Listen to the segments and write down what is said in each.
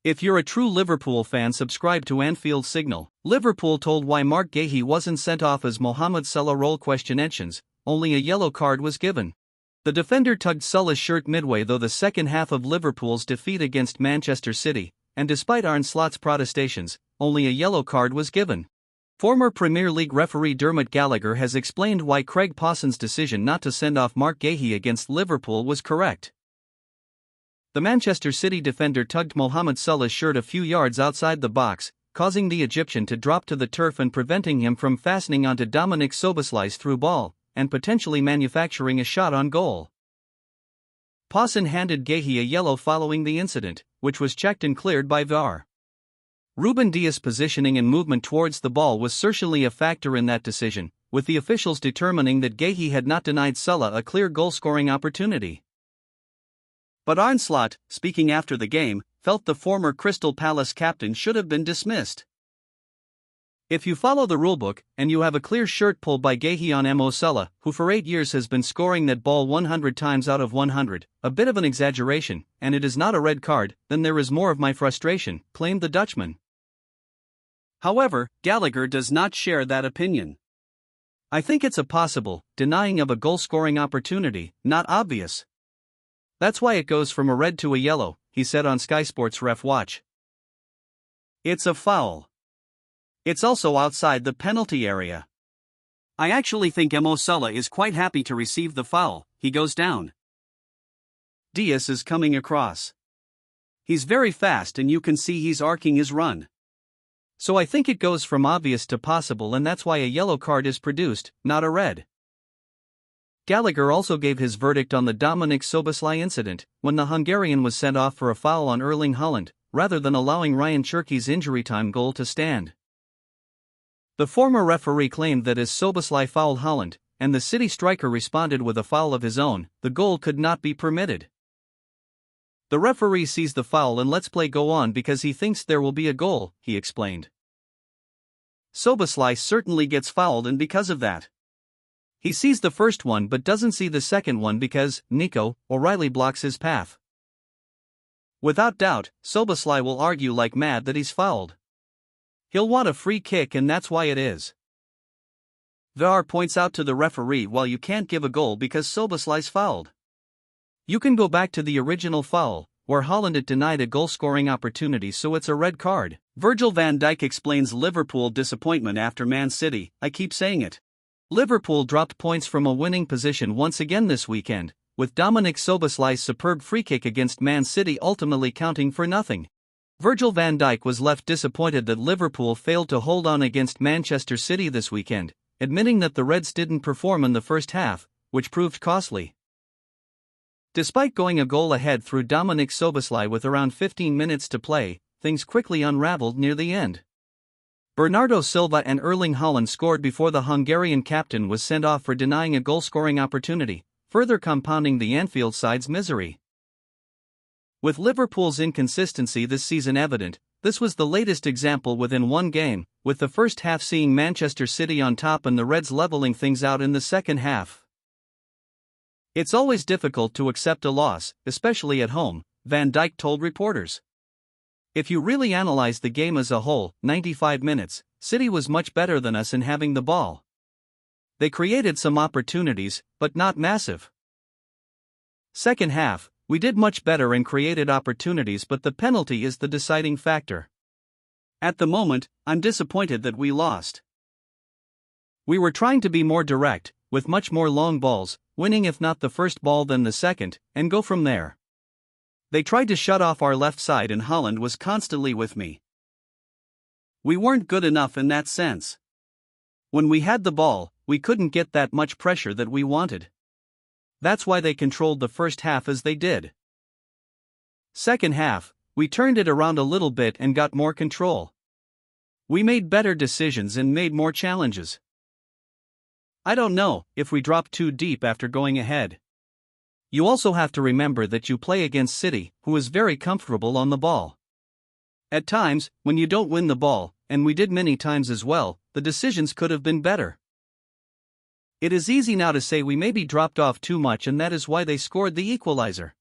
If you're a true Liverpool fan, subscribe to Anfield Signal. Liverpool told why Mark Guehi wasn't sent off as Mohamed Salah role questions, only a yellow card was given. The defender tugged Salah's shirt midway through the second half of Liverpool's defeat against Manchester City, and despite Arne Slot's protestations, only a yellow card was given. Former Premier League referee Dermot Gallagher has explained why Craig Pawson's decision not to send off Mark Guehi against Liverpool was correct. The Manchester City defender tugged Mohamed Salah's shirt a few yards outside the box, causing the Egyptian to drop to the turf and preventing him from fastening onto Dominic Soboslai's through ball, and potentially manufacturing a shot on goal. Pawson handed Guehi a yellow following the incident, which was checked and cleared by VAR. Ruben Dias' positioning and movement towards the ball was certainly a factor in that decision, with the officials determining that Guehi had not denied Salah a clear goal-scoring opportunity. But Arne Slot, speaking after the game, felt the former Crystal Palace captain should have been dismissed. If you follow the rulebook, and you have a clear shirt pull by Guehi on Mo Salah, who for 8 years has been scoring that ball 100 times out of 100, a bit of an exaggeration, and it is not a red card, then there is more of my frustration, claimed the Dutchman. However, Gallagher does not share that opinion. I think it's a possible denying of a goal-scoring opportunity, not obvious. That's why it goes from a red to a yellow, he said on Sky Sports Ref Watch. It's a foul. It's also outside the penalty area. I actually think Mo Salah is quite happy to receive the foul. He goes down. Dias is coming across. He's very fast and you can see he's arcing his run. So I think it goes from obvious to possible, and that's why a yellow card is produced, not a red. Gallagher also gave his verdict on the Dominic Soboslai incident, when the Hungarian was sent off for a foul on Erling Haaland, rather than allowing Ryan Cherki's injury-time goal to stand. The former referee claimed that as Soboslai fouled Haaland, and the City striker responded with a foul of his own, the goal could not be permitted. The referee sees the foul and lets play go on because he thinks there will be a goal, he explained. Soboslai certainly gets fouled, and because of that, he sees the first one but doesn't see the second one because Nico O'Reilly blocks his path. Without doubt, Soboslai will argue like mad that he's fouled. He'll want a free kick, and that's why it is. VAR points out to the referee, while you can't give a goal because Soboslai's fouled, you can go back to the original foul, where Haaland had denied a goal-scoring opportunity, so it's a red card. Virgil van Dijk explains Liverpool disappointment after Man City. I keep saying it. Liverpool dropped points from a winning position once again this weekend, with Dominic Soboslai's superb free kick against Man City ultimately counting for nothing. Virgil van Dijk was left disappointed that Liverpool failed to hold on against Manchester City this weekend, admitting that the Reds didn't perform in the first half, which proved costly. Despite going a goal ahead through Dominic Soboslai with around 15 minutes to play, things quickly unraveled near the end. Bernardo Silva and Erling Haaland scored before the Hungarian captain was sent off for denying a goal-scoring opportunity, further compounding the Anfield side's misery. With Liverpool's inconsistency this season evident, this was the latest example within one game, with the first half seeing Manchester City on top and the Reds leveling things out in the second half. It's always difficult to accept a loss, especially at home, Van Dijk told reporters. If you really analyze the game as a whole, 95 minutes, City was much better than us in having the ball. They created some opportunities, but not massive. Second half, we did much better and created opportunities, but the penalty is the deciding factor. At the moment, I'm disappointed that we lost. We were trying to be more direct, with much more long balls, winning if not the first ball then the second, and go from there. They tried to shut off our left side and Haaland was constantly with me. We weren't good enough in that sense. When we had the ball, we couldn't get that much pressure that we wanted. That's why they controlled the first half as they did. Second half, we turned it around a little bit and got more control. We made better decisions and made more challenges. I don't know if we dropped too deep after going ahead. You also have to remember that you play against City, who is very comfortable on the ball. At times, when you don't win the ball, and we did many times as well, the decisions could have been better. It is easy now to say we maybe dropped off too much and that is why they scored the equalizer.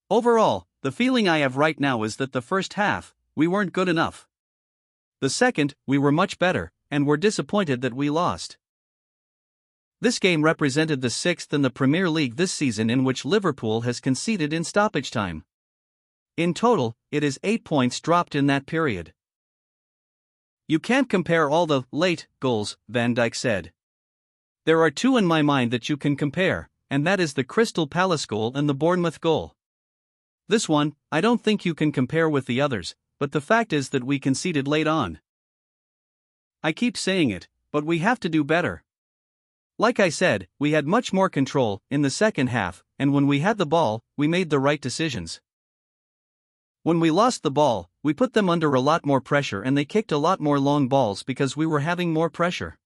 Overall, The feeling I have right now is that the first half, we weren't good enough. The second, we were much better, and we're disappointed that we lost. This game represented the sixth in the Premier League this season in which Liverpool has conceded in stoppage time. In total, it is 8 points dropped in that period. You can't compare all the late goals, Van Dijk said. There are two in my mind that you can compare, and that is the Crystal Palace goal and the Bournemouth goal. This one, I don't think you can compare with the others, but the fact is that we conceded late on. I keep saying it, but we have to do better. Like I said, we had much more control in the second half, and when we had the ball, we made the right decisions. When we lost the ball, we put them under a lot more pressure and they kicked a lot more long balls because we were having more pressure.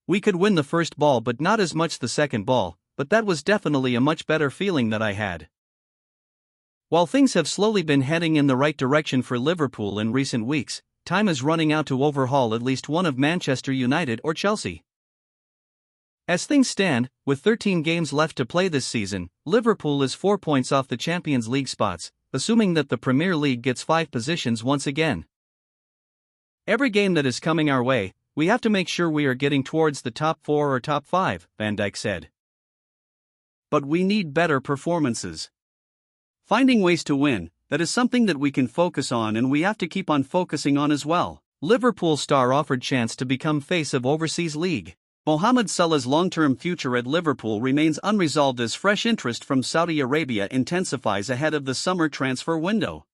We could win the first ball but not as much the second ball, but that was definitely a much better feeling that I had. While things have slowly been heading in the right direction for Liverpool in recent weeks, time is running out to overhaul at least one of Manchester United or Chelsea. As things stand, with 13 games left to play this season, Liverpool is 4 points off the Champions League spots, assuming that the Premier League gets 5 positions once again. Every game that is coming our way, we have to make sure we are getting towards the top 4 or top 5, Van Dijk said. But we need better performances. Finding ways to win, that is something that we can focus on and we have to keep on focusing on as well. Liverpool star offered chance to become face of overseas league. Mohamed Salah's long-term future at Liverpool remains unresolved as fresh interest from Saudi Arabia intensifies ahead of the summer transfer window.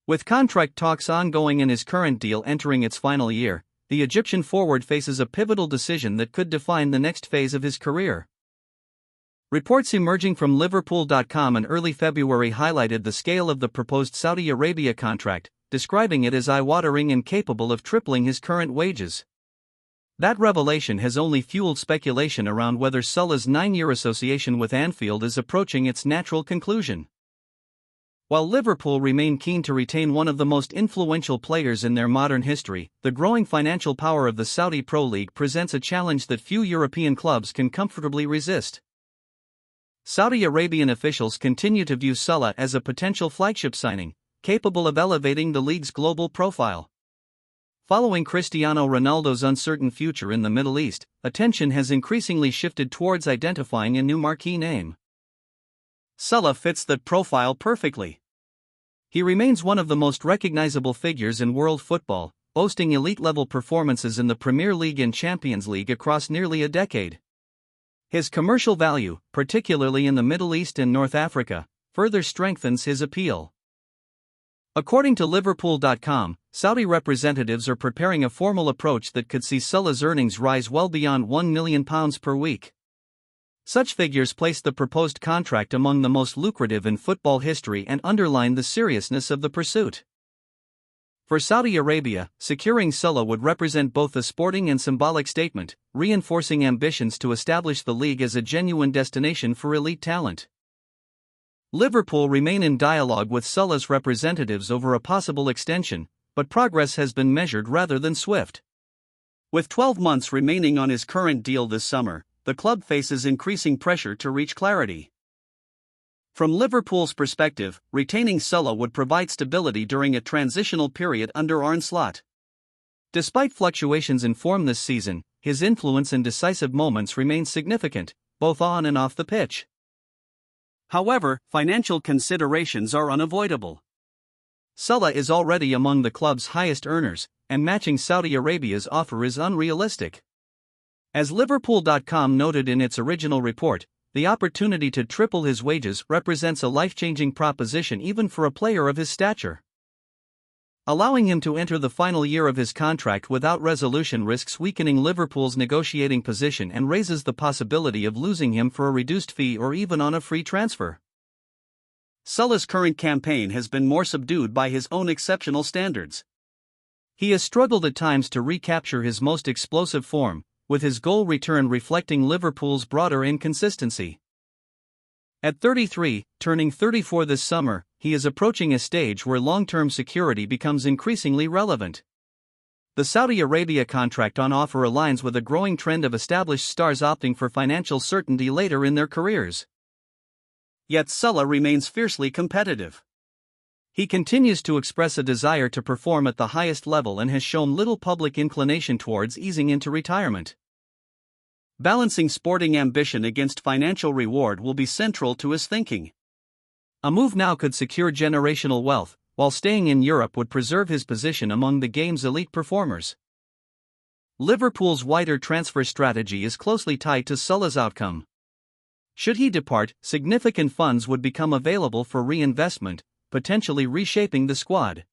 With contract talks ongoing and his current deal entering its final year, the Egyptian forward faces a pivotal decision that could define the next phase of his career. Reports emerging from Liverpool.com in early February highlighted the scale of the proposed Saudi Arabia contract, describing it as eye-watering and capable of tripling his current wages. That revelation has only fueled speculation around whether Salah's 9-year association with Anfield is approaching its natural conclusion. While Liverpool remain keen to retain one of the most influential players in their modern history, the growing financial power of the Saudi Pro League presents a challenge that few European clubs can comfortably resist. Saudi Arabian officials continue to view Salah as a potential flagship signing, capable of elevating the league's global profile. Following Cristiano Ronaldo's uncertain future in the Middle East, attention has increasingly shifted towards identifying a new marquee name. Salah fits that profile perfectly. He remains one of the most recognizable figures in world football, boasting elite-level performances in the Premier League and Champions League across nearly a decade. His commercial value, particularly in the Middle East and North Africa, further strengthens his appeal. According to Liverpool.com, Saudi representatives are preparing a formal approach that could see Salah's earnings rise well beyond £1 million per week. Such figures place the proposed contract among the most lucrative in football history and underline the seriousness of the pursuit. For Saudi Arabia, securing Salah would represent both a sporting and symbolic statement, reinforcing ambitions to establish the league as a genuine destination for elite talent. Liverpool remain in dialogue with Salah's representatives over a possible extension, but progress has been measured rather than swift. With 12 months remaining on his current deal this summer, the club faces increasing pressure to reach clarity. From Liverpool's perspective, retaining Salah would provide stability during a transitional period under Arne Slot. Despite fluctuations in form this season, his influence in decisive moments remains significant, both on and off the pitch. However, financial considerations are unavoidable. Salah is already among the club's highest earners, and matching Saudi Arabia's offer is unrealistic. As Liverpool.com noted in its original report, the opportunity to triple his wages represents a life-changing proposition even for a player of his stature. Allowing him to enter the final year of his contract without resolution risks weakening Liverpool's negotiating position and raises the possibility of losing him for a reduced fee or even on a free transfer. Salah's current campaign has been more subdued by his own exceptional standards. He has struggled at times to recapture his most explosive form, with his goal return reflecting Liverpool's broader inconsistency. At 33, turning 34 this summer, he is approaching a stage where long-term security becomes increasingly relevant. The Saudi Arabia contract on offer aligns with a growing trend of established stars opting for financial certainty later in their careers. Yet Salah remains fiercely competitive. He continues to express a desire to perform at the highest level and has shown little public inclination towards easing into retirement. Balancing sporting ambition against financial reward will be central to his thinking. A move now could secure generational wealth, while staying in Europe would preserve his position among the game's elite performers. Liverpool's wider transfer strategy is closely tied to Salah's outcome. Should he depart, significant funds would become available for reinvestment, potentially reshaping the squad.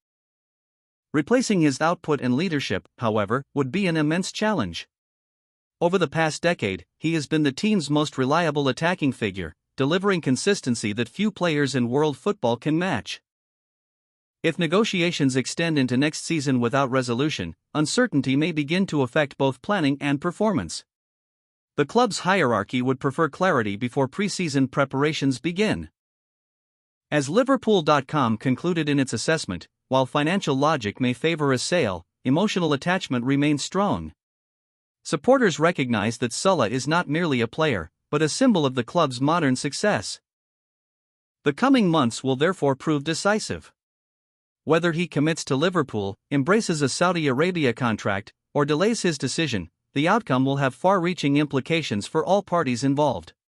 Replacing his output and leadership, however, would be an immense challenge. Over the past decade, he has been the team's most reliable attacking figure, delivering consistency that few players in world football can match. If negotiations extend into next season without resolution, uncertainty may begin to affect both planning and performance. The club's hierarchy would prefer clarity before pre-season preparations begin. As Liverpool.com concluded in its assessment, while financial logic may favor a sale, emotional attachment remains strong. Supporters recognize that Salah is not merely a player, but a symbol of the club's modern success. The coming months will therefore prove decisive. Whether he commits to Liverpool, embraces a Saudi Arabia contract, or delays his decision, the outcome will have far-reaching implications for all parties involved.